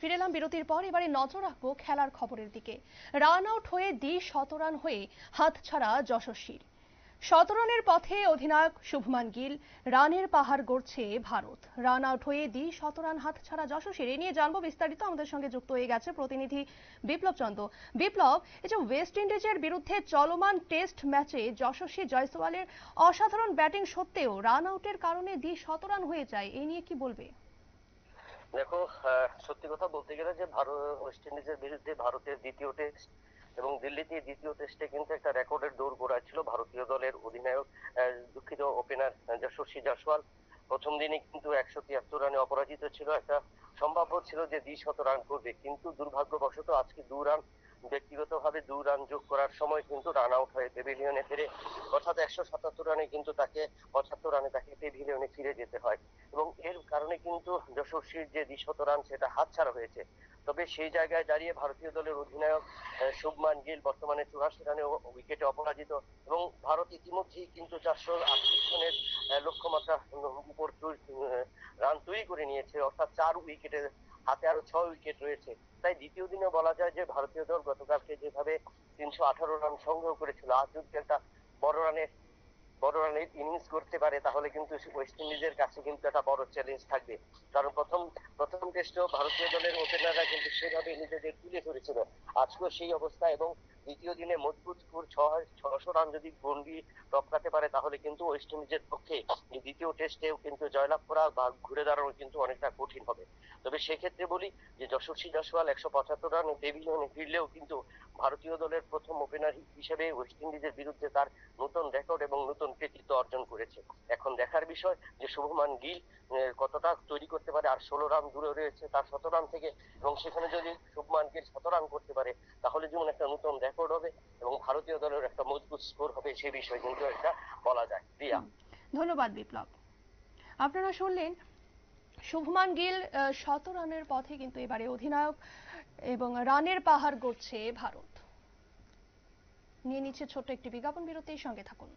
ফিরে এলাম বিরতির পর। এবারে নজর রাখবো খেলার খবরের দিকে। রান আউট হয়ে শতরান হয়ে হাতছাড়া যশস্বীর। শতরানের পথে অধিনায়ক শুভমান গিল, রানের পাহাড় গড়ছে ভারত। রান আউট হয়ে শতরান হাতছাড়া যশস্বীর। এ নিয়ে জানবো বিস্তারিত। আমাদের সঙ্গে যুক্ত হয়ে গেছে প্রতিনিধি বিপ্লব চন্দ্র। বিপ্লব, এই যে ওয়েস্ট ইন্ডিজের বিরুদ্ধে চলমান টেস্ট ম্যাচে যশস্বী জয়সওয়ালের অসাধারণ ব্যাটিং সত্ত্বেও রান আউটের কারণে শতরান হয়ে যায়, এই নিয়ে কি বলবে? দেখো, সত্যি কথা বলতে গেলে যে ওয়েস্ট ইন্ডিজের বিরুদ্ধে ভারতের দ্বিতীয় টেস্ট এবং দিল্লিতে দ্বিতীয় টেস্টে কিন্তু একটা রেকর্ডের দৌড় গড়াচ্ছিল ভারতীয় দলের অধিনায়ক, দুঃখিত ওপেনার যশস্বী জয়সওয়াল। প্রথম দিনে কিন্তু 173 রানে অপরাজিত ছিল। একটা সম্ভাব্য ছিল যে দ্বিশত রান করবে, কিন্তু দুর্ভাগ্যবশত আজকে 2 রান ব্যক্তিগতভাবে 2 রান যোগ করার সময় কিন্তু রান আউট হয়ে পেভিলিয়নে ফিরে, অর্থাৎ 177 রানে কিন্তু তাকে 75 রানে তাকে পেভিলিয়নে ফিরে যেতে হয় এবং এর কারণে কিন্তু যশস্বীর যে দ্বিশত রান সেটা হাতছাড়া হয়েছে। তবে সেই জায়গায় দাঁড়িয়ে ভারতীয় দলের অধিনায়ক শুভমান গিল বর্তমানে 84 রানে উইকেটে অপরাজিত এবং ভারত ইতিমধ্যেই কিন্তু 438 রানের লক্ষ্যমাত্রা উপর রান তৈরি করে নিয়েছে, অর্থাৎ 4 উইকেটে হাতে আরো 6 উইকেট রয়েছে। তাই দ্বিতীয় দিনে বলা যায় যে ভারতীয় দল গতকালকে যেভাবে 318 রান সংগ্রহ করেছিল, আজ যদি একটা বড় রানের ইনিংস করতে পারে তাহলে কিন্তু ওয়েস্ট ইন্ডিজের কাছে কিন্তু একটা বড় চ্যালেঞ্জ থাকবে। কারণ প্রথম টেস্টেও ভারতীয় দলের ওপেনাররা কিন্তু সেভাবে নিজেদের তুলে ধরেছিল, আজকেও সেই অবস্থা। এবং দ্বিতীয় দিনে মজবুত স্কোর 600 রান যদি গন্ডি টপকাতে পারে তাহলে কিন্তু ওয়েস্ট ইন্ডিজের পক্ষে এই দ্বিতীয় টেস্টেও কিন্তু জয়লাভ করা বা ঘুরে দাঁড়ানো কিন্তু অনেকটা কঠিন হবে। তবে সেক্ষেত্রে বলি যে যশস্বী জয়সওয়াল 175 রান পেভিলিয়নে ফিরলেও কিন্তু ভারতীয় দলের প্রথম ওপেনার হিসেবে ওয়েস্ট ইন্ডিজের বিরুদ্ধে তার নতুন রেকর্ড এবং নতুন কৃতিত্ব অর্জন করেছে। এখন দেখার বিষয় যে শুভমান গিল কতটা তৈরি করতে পারে। আর 16 রান দূরে রয়েছে তার 100 রান থেকে, এবং সেখানে যদি শুভমান গিল 100 রান করতে পারে তাহলে যেমন একটা নতুন রেকর্ড হবে এবং ভারতীয় দলের একটা মজবুত স্কোর হবে, সে বিষয়ে কিন্তু একটা বলা যায়। রিয়া, ধন্যবাদ বিপ্লব। আপনারা শুনলেন শুভমান গিল শতরানের পথে কিন্তু এবারে অধিনায়ক এবং রানের পাহাড় গড়ছে ভারত। নিয়ে নিচ্ছে ছোট্ট একটি বিজ্ঞাপন বিরতির সঙ্গে থাকুন।